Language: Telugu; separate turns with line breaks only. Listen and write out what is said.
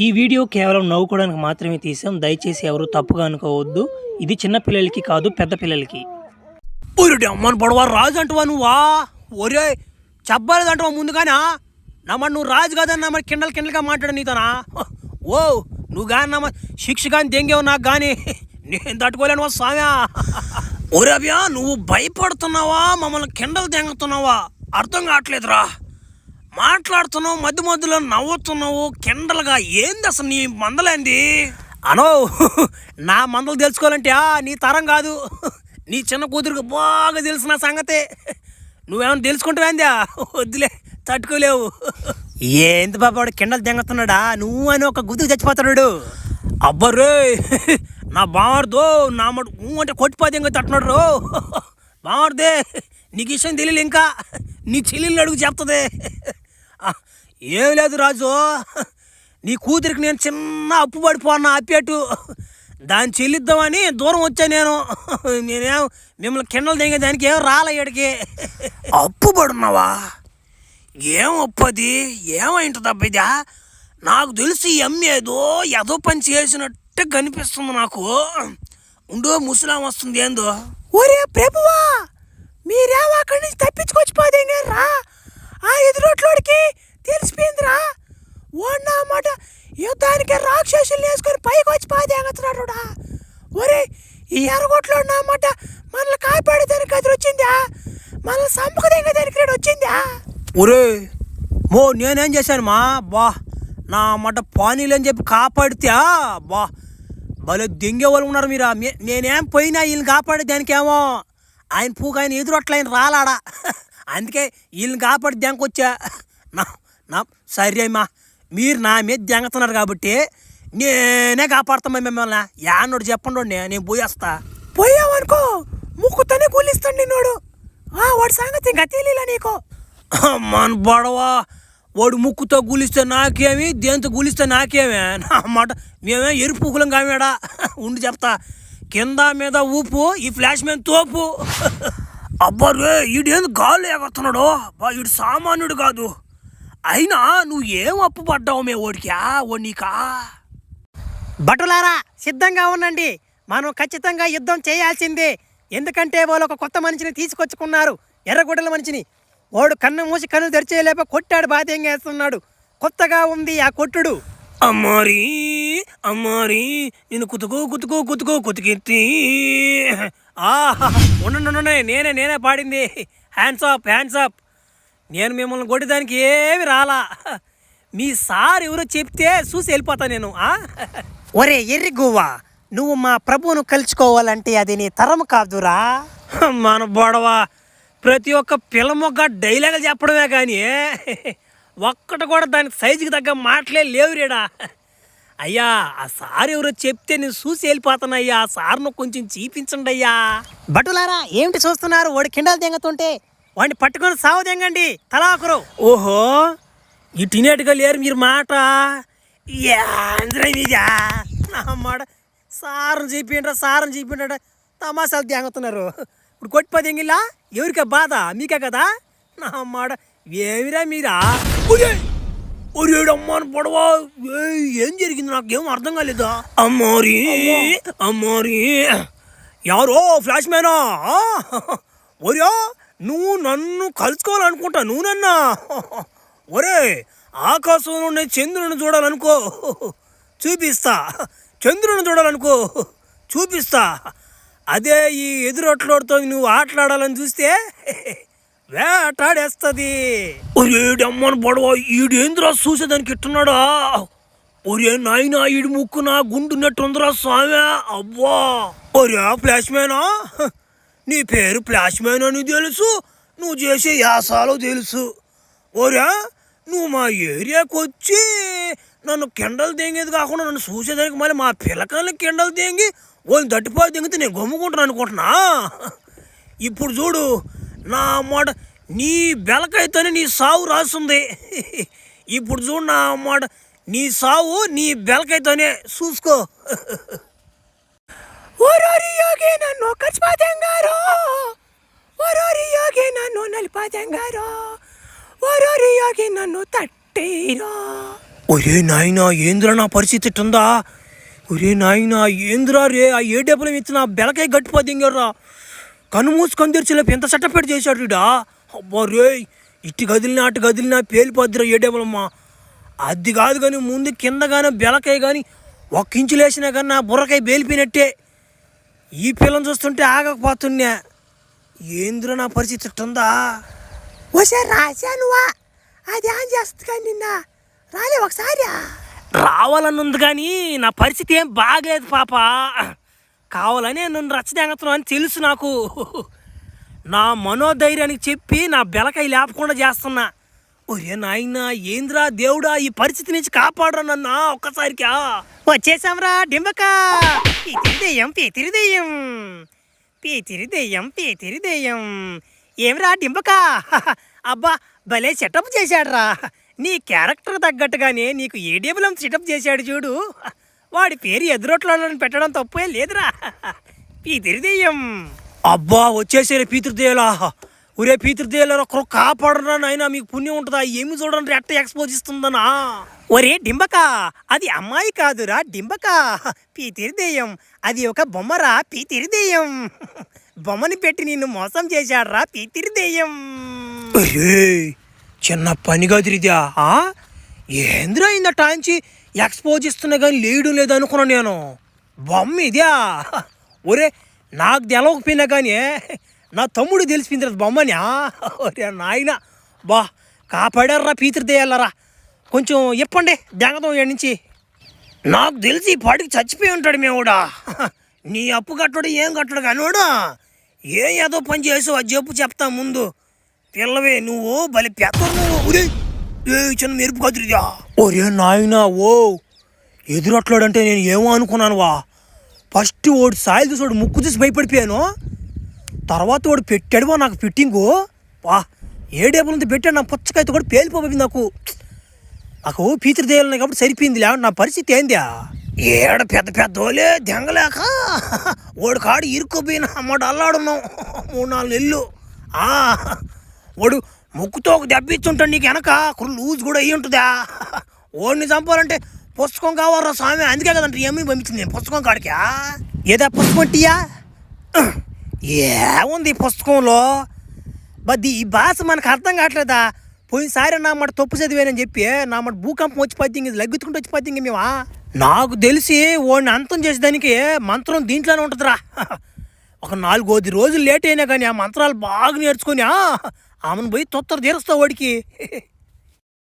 ఈ వీడియో కేవలం నవ్వుకోవడానికి మాత్రమే తీసాం. దయచేసి ఎవరు తప్పుగా అనుకోవద్దు. ఇది చిన్న పిల్లలకి కాదు, పెద్ద పిల్లలకి.
అమ్మని పొడవా రాజు అంటువా నువ్వా? ఒరే చెప్పలేదంటువా ముందుగానా? నమ్మ నువ్వు రాజు కాదన్నా మరి కిండలుగా మాట్లాడు నీతోనా? ఓ నువ్వు కానీ నమ్మ శిక్ష కానీ దెంగేవు నాకు కానీ నేను తట్టుకోలేను స్వామ్యా. ఒరే అవ్యా నువ్వు భయపడుతున్నావా మమ్మల్ని కిండలు దెంగుతున్నావా? అర్థం కావట్లేదురా. మాట్లాడుతున్నావు మధ్యలో నవ్వుతున్నావు కిండలుగా. ఏంది అసలు నీ మందలేంది? అనో నా మందలు తెలుసుకోవాలంటే నీ తరం కాదు, నీ చిన్న కూతురికి బాగా తెలిసిన సంగతే. నువ్వేమైనా తెలుసుకుంటావేందా? వద్దులే తట్టుకోలేవు. ఏంది బాబాడు కిండలు దెంగుతున్నాడా? నువ్వు అని ఒక గుద్దుకు చచ్చిపోతున్నాడు. అబ్బరే నా బావార్దో నా మడు అంటే కొట్టిపోతే ఇంకా తట్టున్నాడు రో. బావార్దే నీకు విషయం తెలియదు, ఇంకా నీ చెల్లెళ్ళు అడుగు చెప్తుంది. ఏం లేదు రాజు, నీ కూతురికి నేను చిన్న అప్పు పడిపోన్నా అప్పేటు, దాన్ని చెల్లిద్దామని దూరం వచ్చా నేను. నేనేం మిమ్మల్ని కిండలు దిగే దానికి ఏం రాలే ఇక్కడికి. అప్పు పడున్నావా? ఏం అప్పది? ఏమైంటుంది అబ్బాయిదా? నాకు తెలిసి ఏదో పని చేసినట్టే కనిపిస్తుంది నాకు. ఉండు ముసలాం వస్తుంది ఏందో. ఒరే ప్రభువా మీరేమో అక్కడి నుంచి తప్పించుకొచ్చిపోతే రా. ఆ ఎదురోట్లోడికి తెలిసిపోయిందిరా ఓడినా అన్నమాట. యుద్ధానికి రాక్షసులు వేసుకొని పైకి వచ్చి పాదేస్తున్నాడుడా. ఒరే ఈ ఎర్రగొట్లో అన్నమాట మనల్ని కాపాడేదానికి అది వచ్చిందా? మనల్ని సంపకదేగా దానికి రేడు వచ్చిందా? ఒరే మో నేనేం చేశాను మా బా నా అన్నమాట పానీలు అని చెప్పి కాపాడితే బా భలే దెంగే వాళ్ళు ఉన్నారు మీరు. నేనేం పోయినా వీళ్ళని కాపాడే దానికేమో ఆయన పూగా ఆయన ఎదురొట్ల ఆయన రాలాడా. అందుకే వీళ్ళని కాపాడి దెంకొచ్చా. నా సరే అమ్మా మీరు నా మీద దెంగతున్నారు కాబట్టి నేనే కాపాడుతామా మిమ్మల్ని. యాన్నోడు చెప్పండి నేను పోయేస్తా. పోయావనుకో ముక్కుతోనే కూలిస్తాడు నిన్నోడు. వాడి సంగతి ఇంకా తెలియలే నీకు. మన బడవా వాడు ముక్కుతో కూలిస్తే నాకేమి, దేంతో కూలిస్తే నాకేమే అన్నమాట. మేమే ఎరుపుకులం కామేడా. ఉండి చెప్తా. కింద మీద ఊపు, ఈ ఫ్లాష్ మ్యాన్ తోపు. అబ్బరే ఈడేందు గాలు ఎగుతున్నాడు బా, ఈడు సామాన్యుడు కాదు. అయినా నువ్వు ఏం అప్పు పడ్డావు మే ఓడికా నీకా? భటులారా సిద్ధంగా ఉండండి, మనం ఖచ్చితంగా యుద్ధం చేయాల్సిందే. ఎందుకంటే వాళ్ళు ఒక కొత్త మనిషిని తీసుకొచ్చుకున్నారు, ఎర్రగొడ్డల మనిషిని. వాడు కన్ను మూసి కన్ను తెరిచేలేప కొట్టాడు, బాధ్యంగా వేస్తున్నాడు. కొత్తగా ఉంది ఆ కొట్టుడు. అమ్మారి అమ్మారి నేను కుతుకెత్తి. ఉండండి నేనే పాడింది. Hands up. నేను మిమ్మల్ని కొట్టడానికి ఏమి రాలా. మీ సార్ ఎవరో చెప్తే చూసి వెళ్ళిపోతా నేను. ఒరే ఎర్రి గువ్వా, నువ్వు మా ప్రభువును కలుసుకోవాలంటే అది నీ తరం కాదురా. మన బొడవా ప్రతి ఒక్క పిల్లమొగ్గ డైలాగులు చెప్పడమే కానీ ఒక్కటి కూడా దానికి సైజుకి తగ్గ మాటలే లేవురేడా. అయ్యా ఆ సార్ ఎవరో చెప్తే నేను చూసి వెళ్ళిపోతానయ్యా. ఆ సార్ను కొంచెం చూపించండి అయ్యా. భటులారా ఏమిటి చూస్తున్నారు? వాడు కిండలు దెంగతుంటే వాడిని పట్టుకొని సాగు దెంగండి తలా ఒకరు. ఓహో ఈ టినేట్గా లేరు మీరు మాట. మాట సారం చెప్పిండ్ర తమాషాలు దెంగుతున్నారు. ఇప్పుడు కొట్టిపో దెంగిలా ఎవరికా బాధ? మీకే కదా నా మాట. ఏమిరా మీరా? అమ్మని పొడవా ఏం జరిగింది నాకేం అర్థం కాలేదా? అమ్మారి ఎవరో ఫ్లాష్ మ్యానా? ఒరే నువ్వు నన్ను కలుసుకోవాలనుకుంటా. నువ్వు నన్నా? ఒరే ఆకాశంలో నేను చంద్రుని చూడాలనుకో చూపిస్తా. చూపిస్తా. అదే ఈ ఎదురొట్లోడితో నువ్వు ఆటలాడాలని చూస్తే వేటాడేస్తుంది. అమ్మని పడవ ఈడేంద్రా చూసేదానికి ఇట్టున్నాడా? ఒరే నాయనా ఈడు ముక్కు నా గుండున్నట్టుందిరా స్వామి. అబ్బా ఒరే ఫ్లాష్ మ్యానా, నీ పేరు ఫ్లాష్ మ్యాన్ అని తెలుసు, నువ్వు చేసే యాసాలో తెలుసు. ఒరే నువ్వు మా ఏరియాకి వచ్చి నన్ను కిండలు దెంగేది కాకుండా నన్ను చూసేదానికి మళ్ళీ మా పిల్లకాయలని కిండలు దెంగి వాళ్ళని దట్టిపోయి దెంగితే నేను గమ్ముకుంటాను అనుకుంటున్నా. ఇప్పుడు చూడు నా మాట నీ బెలకైతేనే నీ సావు రాస్తుంది. ఇప్పుడు చూడు నా మాట నీ సావు నీ బెలకైతేనే చూసుకో. నన్ను కచ్చిపోతెంగారు, నన్ను నలిపోతెంగారు, నన్ను తట్టేరా. ఒరే నాయనా ఏంద్రా నా పరిస్థితి ఇట్టుందా? ఒరే నాయనా ఏంద్రా రే ఆ ఏ డబ్బులు ఇచ్చిన బెలకాయ గట్టిపోతే ఇంగర్రా కన్ను మూసుకొని తెరిచిలేపు ఎంత చట్టపెట్టి చేశాడు ఇడా. అబ్బా రే ఇటు కదిలినా పేలిపోద్దిరా ఏ డబ్బులమ్మా. అది కాదు కానీ ముందు కింద కానీ బెలకాయ కానీ ఒక్క ఇంచు లేచినా కానీ నా బుర్రకాయ పేలిపోయినట్టే. ఈ పిల్లని చూస్తుంటే ఆగకపోతున్నా. ఏంద్రా నా పరిస్థితి ఇట్టుందా?
వసే రాశానువా అది ఏం చేస్తుంది కానీ నిన్న రాలే ఒకసారి
రావాలని ఉంది కానీ నా పరిస్థితి ఏం బాగలేదు పాప. కావాలని నన్ను రచ్చదెంగతున్నావు అని తెలుసు నాకు. నా మనోధైర్యానికి చెప్పి నా బెలకాయ లేపకుండా చేస్తున్నా. ఒరే నాయనా ఏంద్రా దేవుడా ఈ పరిస్థితి నుంచి కాపాడరా నన్ను ఒక్కసారికా.
వచ్చేసాంరా డింబక పీతిరిదెయ్యం పీతిరిదెయ్యం ఏమిరా డింబక అబ్బా భలే సెటప్ చేశాడురా. నీ క్యారెక్టర్ తగ్గట్టుగానే నీకు ఏడేబులం సెటప్ చేశాడు చూడు. వాడి పేరు ఎదురొట్లని పెట్టడం తప్పే లేదురా. పీతిరిదెయ్యం.
అబ్బా వచ్చేసారే పీతృదేలా. ఒరే పీతృదేలా ఒకరు కాపాడరా నాయనా మీకు పుణ్యం ఉంటుందా? ఏమి చూడండి ఎట్ట ఎక్స్పోజ్ ఇస్తుందనా.
ఒరే డింబక అది అమ్మాయి కాదురా డింబక పీతిరిదెయ్యం. అది ఒక బొమ్మరా పీతిరిదెయ్యం. బొమ్మని పెట్టి నిన్ను మోసం చేశాడురా పీతిరిదెయ్యం.
అరే చిన్న పని గదిరిదా ఏంద్రా ఇంత టాంచి ఎక్స్పోజ్ ఇస్తున్నా కానీ లేయడం లేదు అనుకున్నాను నేను. బొమ్మ ఇదా? ఒరే నాకు తెలవకపోయినా కానీ నా తమ్ముడు తెలిసిపోయింది బొమ్మని. ఒరే నాయన బా కాపాడారా పీతృదేయాలరా. కొంచెం ఇప్పండి దెంగదం ఏడు నుంచి. నాకు తెలిసి ఈ పాటికి చచ్చిపోయి ఉంటాడు మేముడా. నీ అప్పు కట్టడు ఏం కట్టడు కానివాడు ఏదో పని చేసావు అది చెప్పు చెప్తా ముందు. పిల్లవే నువ్వు బలి పెద్ద నువ్వు. ఏ చిన్న మెరుపు కదిరిదా. ఒరే నాయనా ఓ ఎదురట్లాడంటే నేను ఏమో అనుకున్నాను వా. ఫస్ట్ వాడు సాయిల్ చూసి వాడు ముక్కు చూసి భయపడిపోయాను. తర్వాత వాడు పెట్టాడు నాకు ఫిట్టింగు. వా ఏడేపులంతా పెట్టాడు నా పుచ్చకాయతో కూడా పేలిపోయింది నాకు. నాకు పీతృదేయాలని కాబట్టి సరిపోయింది. లేకుంటే నా పరిస్థితి ఏందా? ఏడ పెద్ద పెద్దోలే దెంగలేక వాడు కాడు ఇరుక్కుపోయినా అమ్మడు అల్లాడున్నాం 3-4 నెలలు. వాడు ముక్కుతో ఒక దెబ్బిచ్చుంటాడు నీకు వెనక లూజ్ కూడా అయ్యి ఉంటుందా. వాడిని చంపాలంటే పుస్తకం కావాలరా స్వామి. అందుకే కదంటే ఏమీ పంపించింది నేను పుస్తకం కాడికా.
ఏదా పుస్తకం టీయా
ఏముంది ఈ పుస్తకంలో?
బద్ది ఈ భాష మనకు అర్థం కావట్లేదా? పోయినసారి నా మాట తప్పు చదివానని చెప్పి నా మాట భూకంపం వచ్చి పద్దింది లగ్గుతుకుంటూ వచ్చి పద్దింది మేమా.
నాకు తెలిసి వాడిని అంతం చేసేదానికి మంత్రం దీంట్లోనే ఉంటుందిరా. ఒక 4 రోజులు లేట్ అయినా కానీ ఆ మంత్రాలు బాగా నేర్చుకొని ఆమెను పోయి తొత్తర తీరుస్తావు వాడికి.